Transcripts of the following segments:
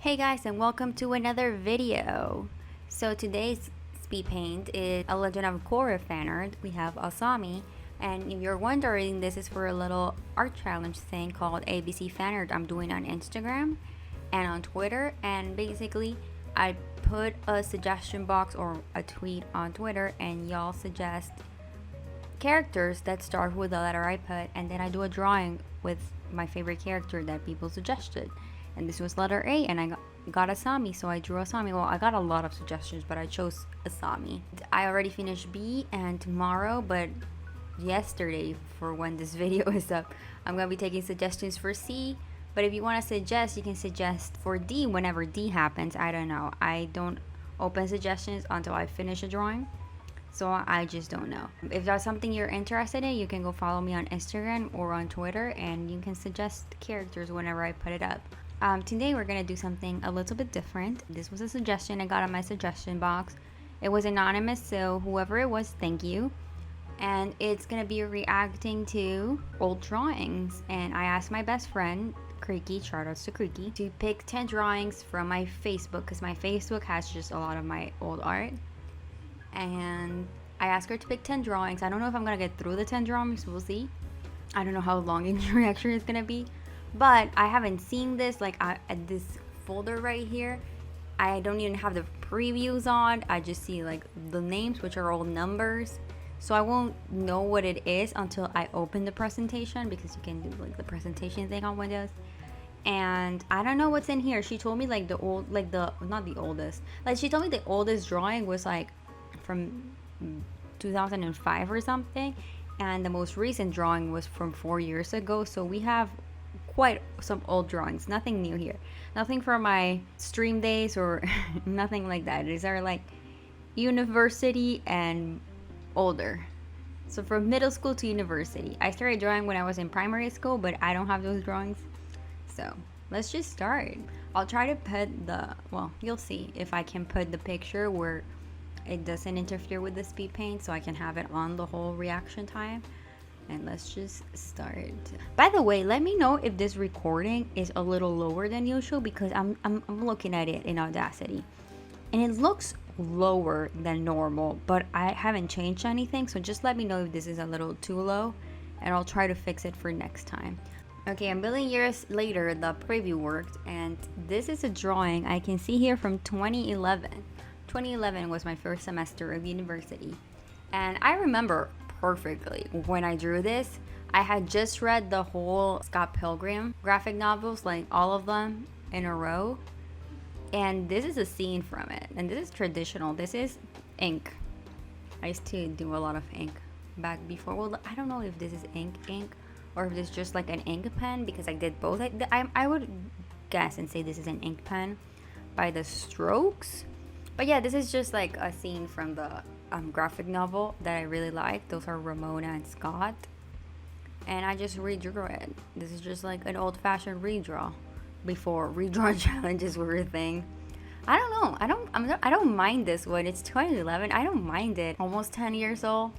Hey guys, and welcome to another video. So today's speed paint is a Legend of Korra fan art. We have Asami, and if you're wondering, this is for a little art challenge thing called ABC fan art I'm doing on Instagram and on Twitter. And basically I put a suggestion box or a tweet on Twitter, and y'all suggest characters that start with the letter I put, and then I do a drawing with my favorite character that people suggested. And this was letter A, and I got Asami, so I drew Asami. Well, I got a lot of suggestions, but I chose Asami. I already finished B, and tomorrow, but yesterday for when this video is up, I'm gonna be taking suggestions for C. But if you want to suggest, you can suggest for D whenever D happens. I don't know. I don't open suggestions until I finish a drawing, so I just don't know. If that's something you're interested in, you can go follow me on Instagram or on Twitter, and you can suggest characters whenever I put it up. Today we're gonna do something a little bit different. This was a suggestion I got on my suggestion box. It was anonymous, so whoever it was, thank you. And it's gonna be reacting to old drawings. And I asked my best friend, Creaky, shout outs to Creaky, to pick 10 drawings from my Facebook, because my Facebook has just a lot of my old art. And I asked her to pick 10 drawings. I don't know if I'm gonna get through the 10 drawings, we'll see. I don't know how long the reaction is gonna be. But I haven't seen this, like at this folder right here. I don't even have the previews on. I just see like the names, which are all numbers. So I won't know what it is until I open the presentation, because you can do like the presentation thing on Windows. And I don't know what's in here. She told me like the old, like the, not the oldest. Like she told me the oldest drawing was like from 2005 or something. And the most recent drawing was from 4 years ago. So we have quite some old drawings, nothing new here, nothing from my stream days or nothing like that. These are like university and older, so from middle school to university. I started drawing when I was in primary school, but I don't have those drawings. So let's just start. I'll try to put the, well, you'll see if I can put the picture where it doesn't interfere with the speed paint, so I can have it on the whole reaction time. And let's just start. By the way, let me know if this recording is a little lower than usual, because I'm looking at it in Audacity and it looks lower than normal, but I haven't changed anything. So just let me know if this is a little too low, and I'll try to fix it for next time. Okay, a million years later, the preview worked, and this is a drawing I can see here from 2011. 2011 was my first semester of university, and I remember perfectly when I drew this. I had just read the whole Scott Pilgrim graphic novels, like all of them in a row, and this is a scene from it. And this is traditional. This is ink. I used to do a lot of ink back before. Well, I don't know if this is ink or if it's just like an ink pen, because I did both. I would guess and say this is an ink pen by the strokes. But yeah, this is just like a scene from the graphic novel that I really like. Those are Ramona and Scott, and I just redrew it. This is just like an old-fashioned redraw before redraw challenges were a thing. I don't know. I don't mind this one. It's 2011. I don't mind it. Almost 10 years old.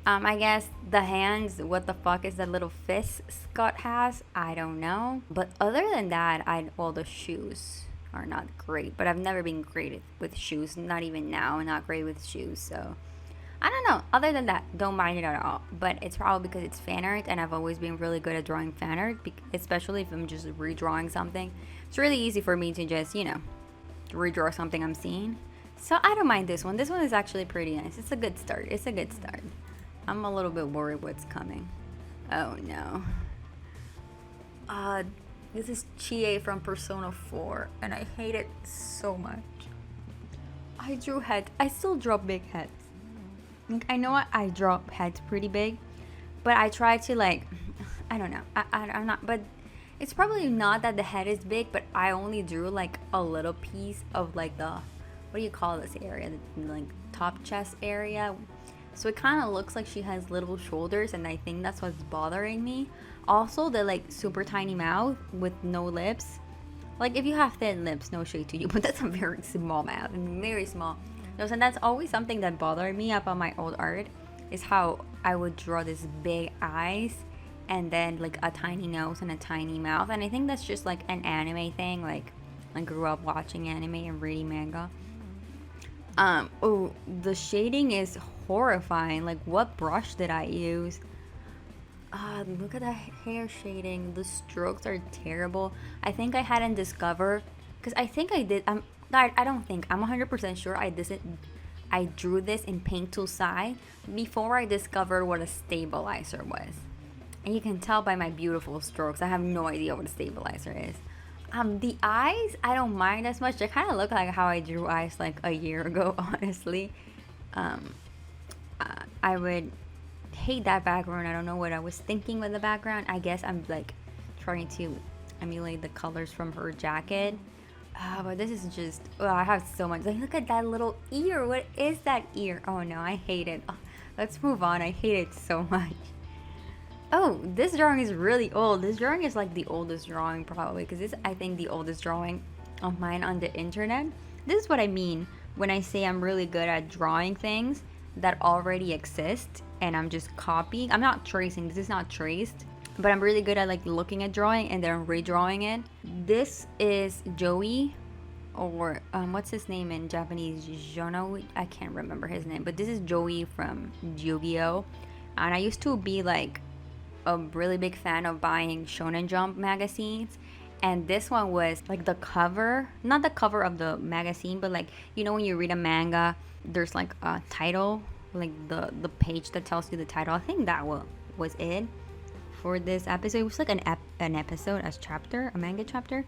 I guess the hands. What the fuck is that little fist Scott has? I don't know. But other than that, well, the shoes are not great, but I've never been great with shoes, not even now, not great with shoes. So I don't know. Other than that, don't mind it at all. But it's probably because it's fan art, and I've always been really good at drawing fan art, especially if I'm just redrawing something. It's really easy for me to just, you know, redraw something I'm seeing. So I don't mind this one. This one is actually pretty nice. It's a good start. It's a good start. I'm a little bit worried what's coming. Oh no. This is Chie from Persona 4, and I hate it so much. I drew heads. I still draw big heads. Like, I know I draw heads pretty big, but I try to, like, I don't know. I'm not, but it's probably not that the head is big, but I only drew like a little piece of like the, what do you call this area? The, like, top chest area. So it kind of looks like she has little shoulders, and I think that's what's bothering me. Also, the like super tiny mouth with no lips. Like, if you have thin lips, no shade to you, but that's a very small mouth and very small nose. And that's always something that bothered me about my old art, is how I would draw this big eyes and then like a tiny nose and a tiny mouth. And I think that's just like an anime thing. Like, I grew up watching anime and reading manga. Oh, the shading is horrifying. Like, what brush did I use? Look at that hair shading. The strokes are terrible. I think I hadn't discovered, because I think I did. I don't think. I'm 100% sure I drew this in Paint Tool Sai before I discovered what a stabilizer was. And you can tell by my beautiful strokes. I have no idea what a stabilizer is. The eyes, I don't mind as much. They kind of look like how I drew eyes like a year ago, honestly. I would hate that background. I don't know what I was thinking with the background. I guess I'm like trying to emulate the colors from her jacket. But this is just, I have so much. Like, look at that little ear. What is that ear? Oh no, I hate it. Let's move on. I hate it so much. Oh, this drawing is really old. This drawing is like the oldest drawing probably, because this, I think, the oldest drawing of mine on the internet. This is what I mean when I say I'm really good at drawing things that already exist and I'm just copying. I'm not tracing. This is not traced, but I'm really good at like looking at drawing and then redrawing it. This is Joey, or what's his name in Japanese? Jono? I can't remember his name, but this is Joey from Yu-Gi-Oh! And I used to be like a really big fan of buying Shonen Jump magazines, and this one was like the cover, not the cover of the magazine, but like, you know, when you read a manga, there's like a title, like the page that tells you the title. I think that was it for this episode. It was like an episode, a chapter, a manga chapter,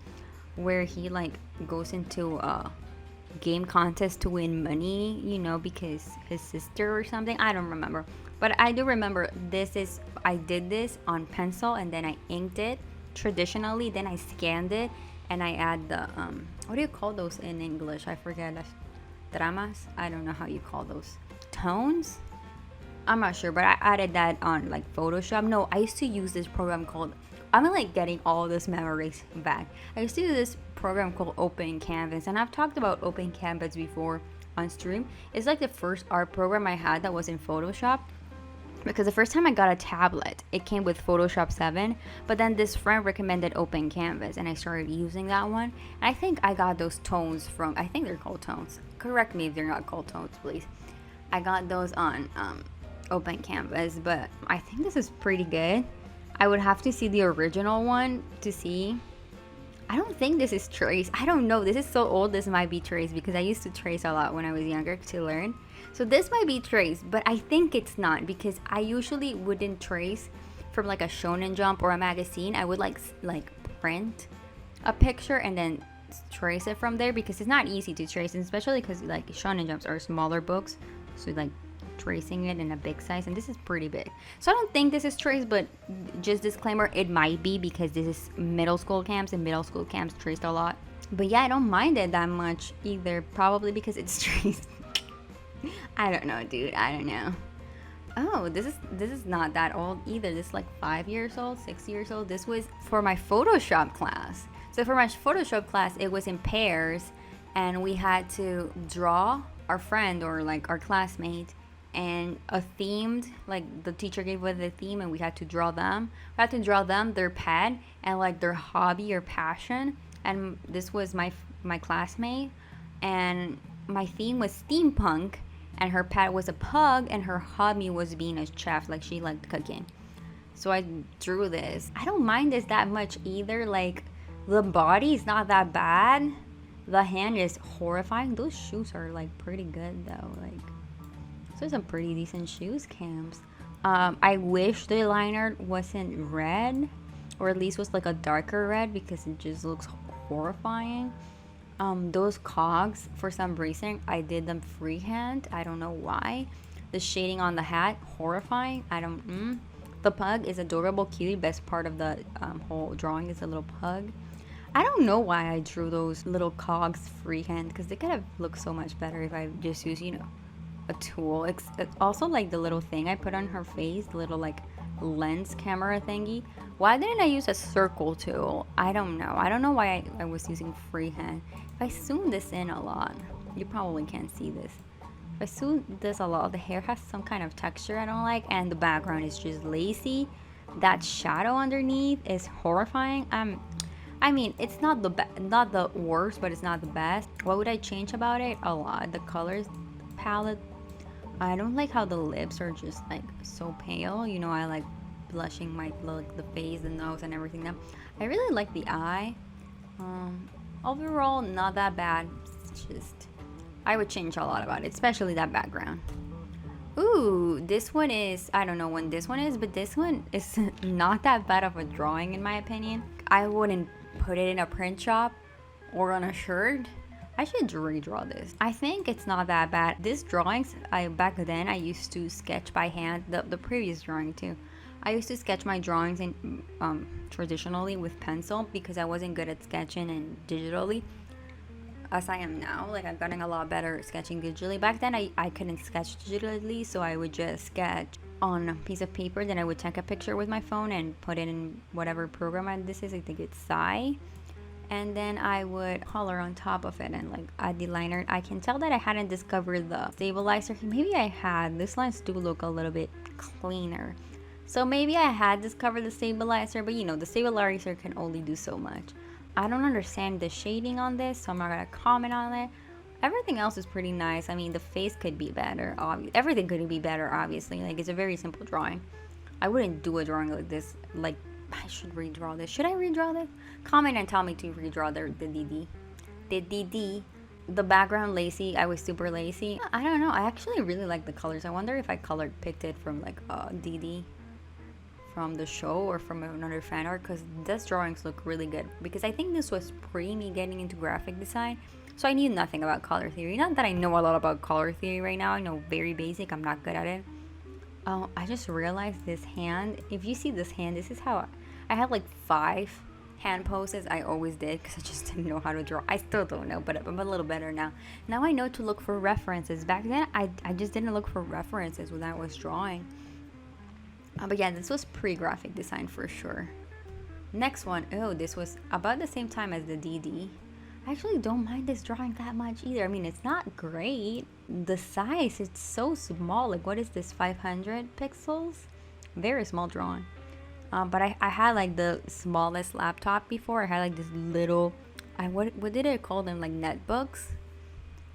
where he like goes into a game contest to win money, you know, because his sister or something, I don't remember. But I do remember I did this on pencil and then I inked it traditionally, then I scanned it and I add the, what do you call those in English? I forget. Dramas? I don't know how you call those. Tones? I'm not sure, but I added that on like Photoshop. No, I used to use this program called, I'm like getting all this memories back. I used to use this program called Open Canvas, and I've talked about Open Canvas before on stream. It's like the first art program I had that was in Photoshop, because the first time I got a tablet, it came with Photoshop 7, but then this friend recommended Open Canvas and I started using that one. And I think I got those tones from, I think they're called tones. Correct me if they're not called tones, please. I got those on Open Canvas, but I think this is pretty good. I would have to see the original one to see. I don't think this is trace. I don't know. This is so old. This might be trace because I used to trace a lot when I was younger to learn. So this might be trace, but I think it's not, because I usually wouldn't trace from like a Shonen Jump or a magazine. I would like print a picture and then trace it from there, because it's not easy to trace, and especially because like Shonen Jumps are smaller books, so like tracing it in a big size, and this is pretty big. So I don't think this is trace, but just disclaimer, it might be, because this is middle school camps and middle school camps traced a lot. But yeah, I don't mind it that much either, probably because it's traced. I don't know, dude. I don't know. Oh, this is not that old either. This is like 5 years old, 6 years old. This was for my Photoshop class. So for my Photoshop class, it was in pairs, and we had to draw our friend or like our classmate and a themed, like the teacher gave us a theme and we had to draw them. We had to draw them, their pet, and like their hobby or passion. And this was my classmate, and my theme was steampunk, and her pet was a pug, and her hobby was being a chef, like she liked cooking. So I drew this. I don't mind this that much either. Like, the body is not that bad. The hand is horrifying. Those shoes are like pretty good though. Like, those are some pretty decent shoes, Cams. I wish the liner wasn't red, or at least was like a darker red, because it just looks horrifying. Those cogs, for some reason, I did them freehand. I don't know why. The shading on the hat, horrifying. The pug is adorable, cute. Best part of the whole drawing is a little pug. I don't know why I drew those little cogs freehand, because they could have looked so much better if I just used, you know, a tool. It's also like the little thing I put on her face, the little like lens camera thingy. Why didn't I use a circle tool? I don't know. I don't know why I was using freehand. If I zoom this in a lot, you probably can't see this. If I zoom this a lot, the hair has some kind of texture I don't like, and the background is just lazy. That shadow underneath is horrifying. I mean, it's not not the worst, but it's not the best. What would I change about it? A lot. The colors palette. I don't like how the lips are just like so pale. You know, I like blushing my like the face, the nose, and everything. Now, I really like the eye. Overall, not that bad. It's just I would change a lot about it, especially that background. Ooh, this one is, I don't know when this one is, but this one is not that bad of a drawing in my opinion. I wouldn't put it in a print shop or on a shirt. I should redraw this. I think it's not that bad. These drawings, back then I used to sketch by hand, the previous drawing too. I used to sketch my drawings in traditionally with pencil because I wasn't good at sketching and digitally as I am now. Like, I've gotten a lot better at sketching digitally. Back then I couldn't sketch digitally, so I would just sketch on a piece of paper, then I would take a picture with my phone and put it in whatever program this is. I think it's Sai, and then I would color on top of it and like add the liner. I can tell that I hadn't discovered the stabilizer. Maybe I had. These lines do look a little bit cleaner, so maybe I had discovered the stabilizer, but you know, the stabilizer can only do so much. I don't understand the shading on this, so I'm not gonna comment on it. Everything else is pretty nice. I mean, the face could be better. Everything could be better, obviously. Like, it's a very simple drawing. I wouldn't do a drawing like this. Like, I should redraw this. Should I redraw this? Comment and tell me to redraw the DD. The DD. The background lacy. I was super lazy. I don't know. I actually really like the colors. I wonder if I picked it from like DD from the show or from another fan art, because these drawings look really good. Because I think this was pre me getting into graphic design, so I knew nothing about color theory. Not that I know a lot about color theory right now. I know very basic. I'm not good at it. Oh, I just realized this hand. If you see this hand, this is how I had like 5 hand poses. I always did because I just didn't know how to draw. I still don't know, but I'm a little better now. Now I know to look for references. Back then I just didn't look for references when I was drawing. But yeah, this was pre-graphic design for sure. Next one. Oh, this was about the same time as the DD. I actually don't mind this drawing that much either. I mean, it's not great. The size, it's so small. Like, what is this, 500 pixels? Very small drawing. But I had like the smallest laptop before. I had like this little, what did I call them? Like netbooks.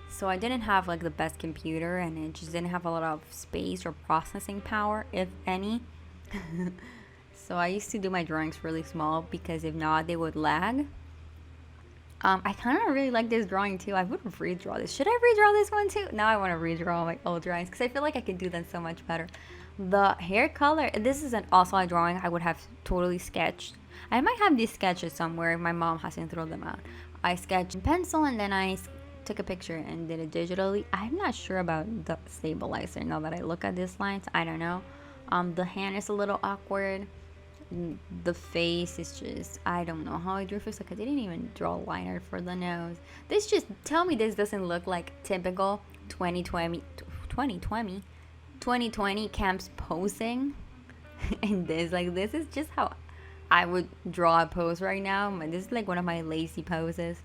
So I didn't have like the best computer, and it just didn't have a lot of space or processing power, if any. So I used to do my drawings really small because if not, they would lag. I kind of really like this drawing too. I would redraw this. Should I redraw this one too? Now I want to redraw my old drawings because I feel like I could do them so much better. The hair color, this is also a drawing I would have totally sketched. I might have these sketches somewhere if my mom hasn't thrown them out. I sketched in pencil and then I took a picture and did it digitally. I'm not sure about the stabilizer now that I look at these lines. I don't know. The hand is a little awkward. The face is just, I don't know how I drew this. Like, I didn't even draw a liner for the nose. This just, tell me this doesn't look like typical 2020 camps posing. And this, like, this is just how I would draw a pose right now. This is like one of my lazy poses.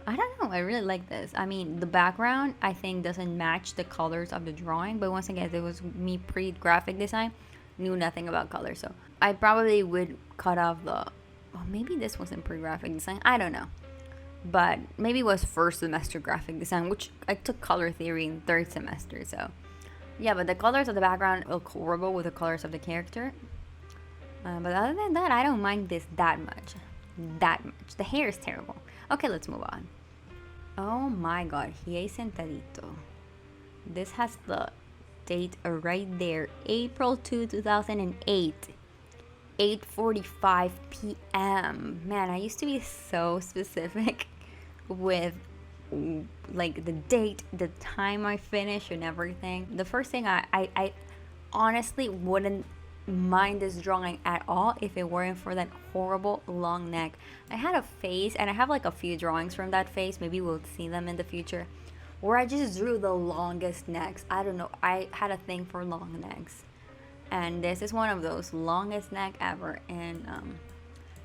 I don't know, I really like this. I mean, the background I think doesn't match the colors of the drawing, but once again, it was me pre-graphic design, knew nothing about color, so I probably would cut off the, oh, maybe this wasn't pre-graphic design, I don't know, but maybe it was first semester graphic design, which I took color theory in 3rd semester, so yeah. But the colors of the background look horrible with the colors of the character, but other than that, I don't mind this that much. The hair is terrible. Okay, let's move on. Oh my god, Hiei Sentadito. This has the date right there. April 2, 2008. 8:45 p.m. Man, I used to be so specific with like the date, the time I finish and everything. The first thing I honestly wouldn't mind this drawing at all if it weren't for that horrible long neck. I had a face, and I have like a few drawings from that face, maybe we'll see them in the future, where I just drew the longest necks. I don't know, I had a thing for long necks, and this is one of those longest neck ever. And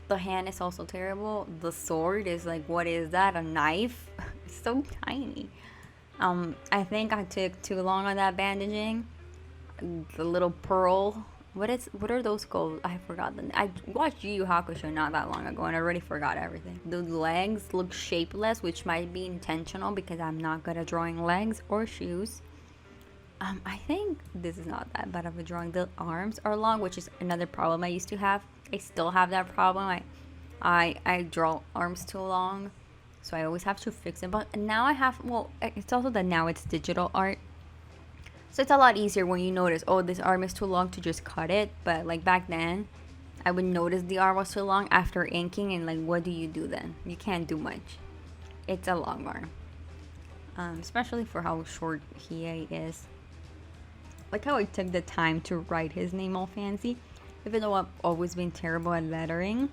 the hand is also terrible. The sword is like, what is that, a knife? It's so tiny. I think I took too long on that bandaging. The little pearl What are those called? I forgot them. I watched Yu Yu Hakusho not that long ago and I already forgot everything. The legs look shapeless, which might be intentional because I'm not good at drawing legs or shoes. I think this is not that bad of a drawing. The arms are long, which is another problem I used to have. I still have that problem. I draw arms too long, so I always have to fix it. But now I have, well, it's also that now it's digital art. So it's a lot easier when you notice, oh, this arm is too long, to just cut it. But like back then, I would notice the arm was too long after inking, and like, what do you do then? You can't do much. It's a long arm. Especially for how short he is. Like how I took the time to write his name all fancy, even though I've always been terrible at lettering.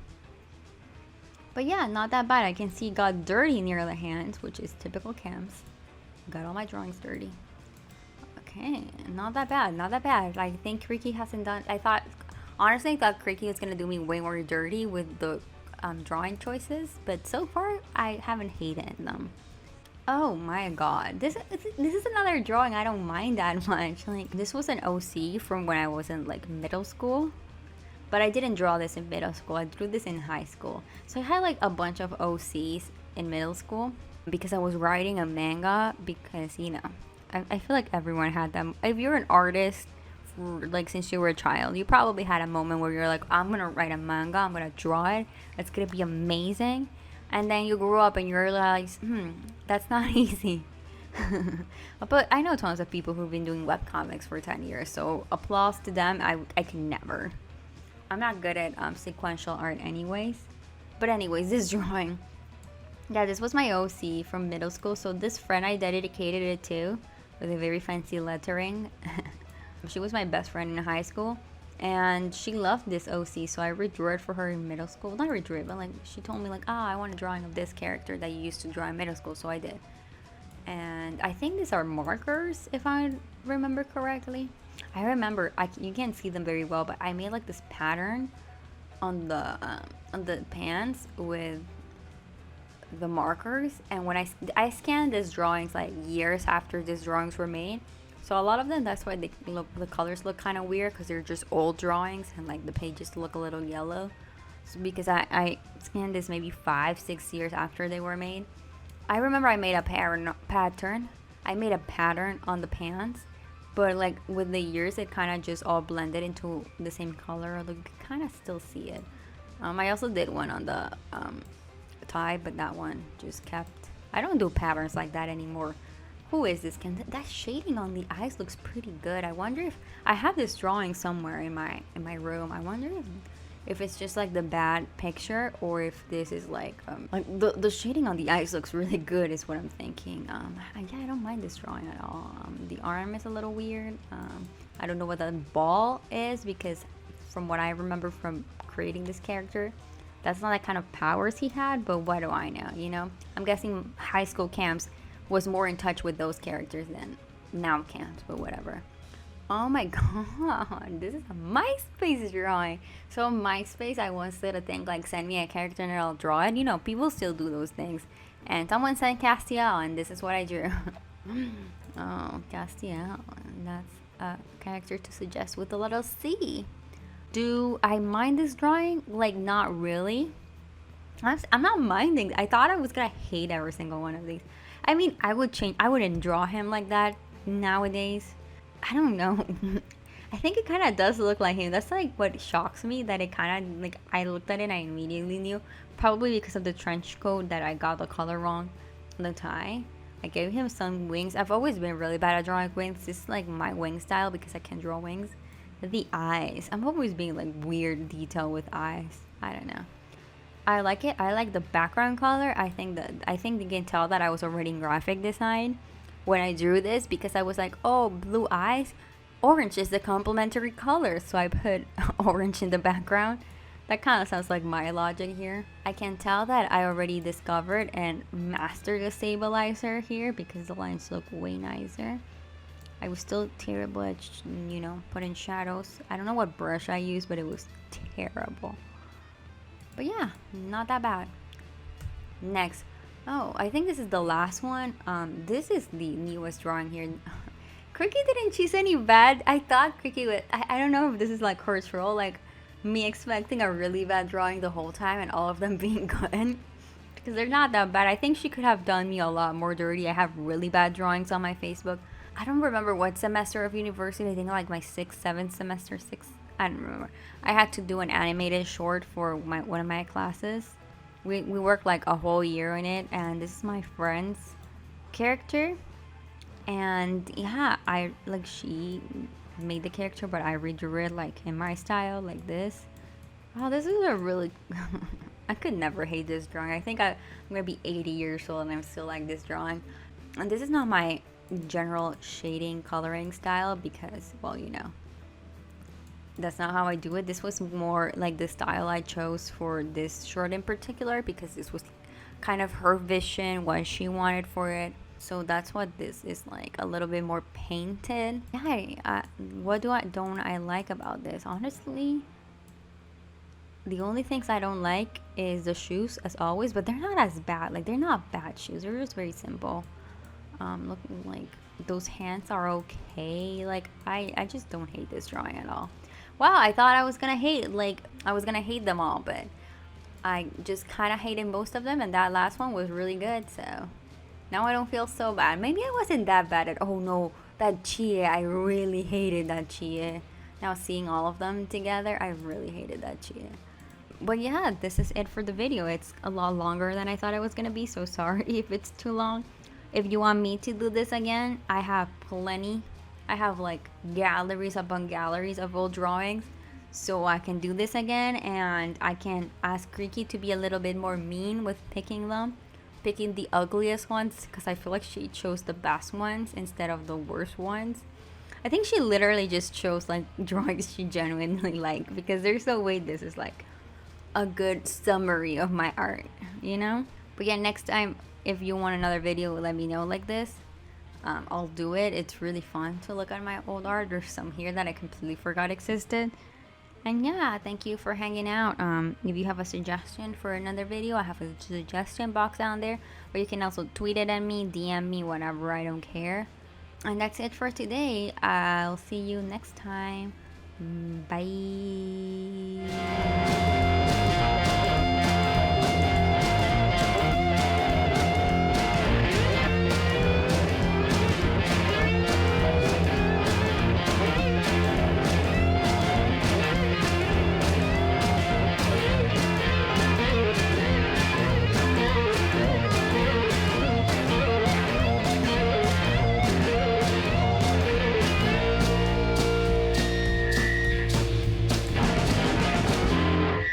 But yeah, not that bad. I can see it got dirty near the hands, which is typical cams. Got all my drawings dirty. Okay, not that bad, not that bad. I think Kriki hasn't done, honestly I thought Kriki was gonna do me way more dirty with the drawing choices, but so far I haven't hated them. Oh my god, this is another drawing I don't mind that much. Like, this was an OC from when I was in like middle school, but I didn't draw this in middle school. I drew this in high school. So I had like a bunch of OCs in middle school because I was writing a manga, because you know, I feel like everyone had them. If you're an artist, like since you were a child, you probably had a moment where you're like, I'm gonna write a manga, I'm gonna draw it, it's gonna be amazing. And then you grow up and you realize, that's not easy. But I know tons of people who've been doing webcomics for 10 years, so applause to them. I can never. I'm not good at sequential art anyways. But anyways, this drawing. Yeah, this was my OC from middle school, so this friend I dedicated it to with a very fancy lettering. She was my best friend in high school. And she loved this OC, so I redrew it for her in middle school. Not redrew it, but like she told me like, I want a drawing of this character that you used to draw in middle school, so I did. And I think these are markers, if I remember correctly. I remember, you can't see them very well, but I made like this pattern on the pants with the markers. And when I scanned these drawings like years after these drawings were made. So a lot of them, that's why the colors look kind of weird, because they're just old drawings and like the pages look a little yellow. So because I scanned this maybe 5-6 years after they were made. I remember I made a pattern. I made a pattern on the pants, but like with the years it kind of just all blended into the same color. Like you can kind of still see it. I also did one on the tie, but that one just kept. I don't do patterns like that anymore. Who is this? That shading on the eyes looks pretty good. I wonder if I have this drawing somewhere in my room. I wonder if it's just like the bad picture, or if this is like the shading on the eyes looks really good is what I'm thinking. Yeah, I don't mind this drawing at all. The arm is a little weird. I don't know what the ball is, because from what I remember from creating this character, that's not the kind of powers he had, but what do I know, you know? I'm guessing high school camps was more in touch with those characters than now camps, but whatever. Oh my god, this is a MySpace drawing. So on MySpace, I once did a thing like, send me a character and I'll draw it. You know, people still do those things. And someone sent Castiel, and this is what I drew. Oh, Castiel. That's a character to suggest with a little C. Do I mind this drawing? Like, not really. I'm not minding. I thought I was gonna hate every single one of these. I mean, I wouldn't draw him like that nowadays. I don't know. I think it kind of does look like him. That's like what shocks me, that it kind of like, I looked at it and I immediately knew. Probably because of the trench coat, that I got the color wrong on the tie. I gave him some wings. I've always been really bad at drawing wings. This is like my wing style because I can draw wings. The eyes. I'm always being like weird detail with eyes. I don't know. I like it. I like the background color. I think you can tell that I was already in graphic design when I drew this, because I was like, oh, blue eyes, orange is the complementary color, so I put orange in the background. That kind of sounds like my logic here. I can tell that I already discovered and mastered the stabilizer here, because the lines look way nicer. I was still terrible at, you know, putting shadows. I don't know what brush I used, but it was terrible. But yeah, not that bad. Next. Oh, I think this is the last one. This is the newest drawing here. Cricky didn't choose any bad. I thought Cricky would. I don't know if this is like her troll, like me expecting a really bad drawing the whole time and all of them being good. Because they're not that bad. I think she could have done me a lot more dirty. I have really bad drawings on my Facebook. I don't remember what semester of university. I think like my 6th, 7th semester, 6th. I don't remember. I had to do an animated short for one of my classes. We worked like a whole year on it, and this is my friend's character. And yeah, she made the character, but I redrew it like in my style, like this. Oh, this is a really I could never hate this drawing. I think I'm gonna be 80 years old and I'm still like this drawing. And this is not my general shading coloring style because, well, you know, that's not how I do it. This was more like the style I chose for this short in particular because this was kind of her vision, what she wanted for it. So that's what this is like, a little bit more painted. Yeah, what don't I like about this? Honestly, the only things I don't like is the shoes, as always, but they're not as bad. Like, they're not bad shoes. They're just very simple. Looking like those hands are okay. Like, I just don't hate this drawing at all. Wow, I thought I was gonna hate them all, but I just kind of hated most of them, and that last one was really good, so now I don't feel so bad. Maybe I wasn't that bad at, oh no, that Chie, I really hated that Chie. Now seeing all of them together, I really hated that Chie. But yeah, this is it for the video. It's a lot longer than I thought it was gonna be, so sorry if it's too long. If you want me to do this again, I have plenty. I have like galleries upon galleries of old drawings, so I can do this again, and I can ask Creaky to be a little bit more mean with picking the ugliest ones, because I feel like she chose the best ones instead of the worst ones. I think she literally just chose like drawings she genuinely like, because there's no way this is like a good summary of my art, you know? But yeah, next time if you want another video, let me know like this. I'll do it. It's really fun to look at my old art. There's some here that I completely forgot existed. And yeah, thank you for hanging out. If you have a suggestion for another video, I have a suggestion box down there, or you can also tweet it at me, DM me, whatever, I don't care. And that's it for today. I'll see you next time. Bye.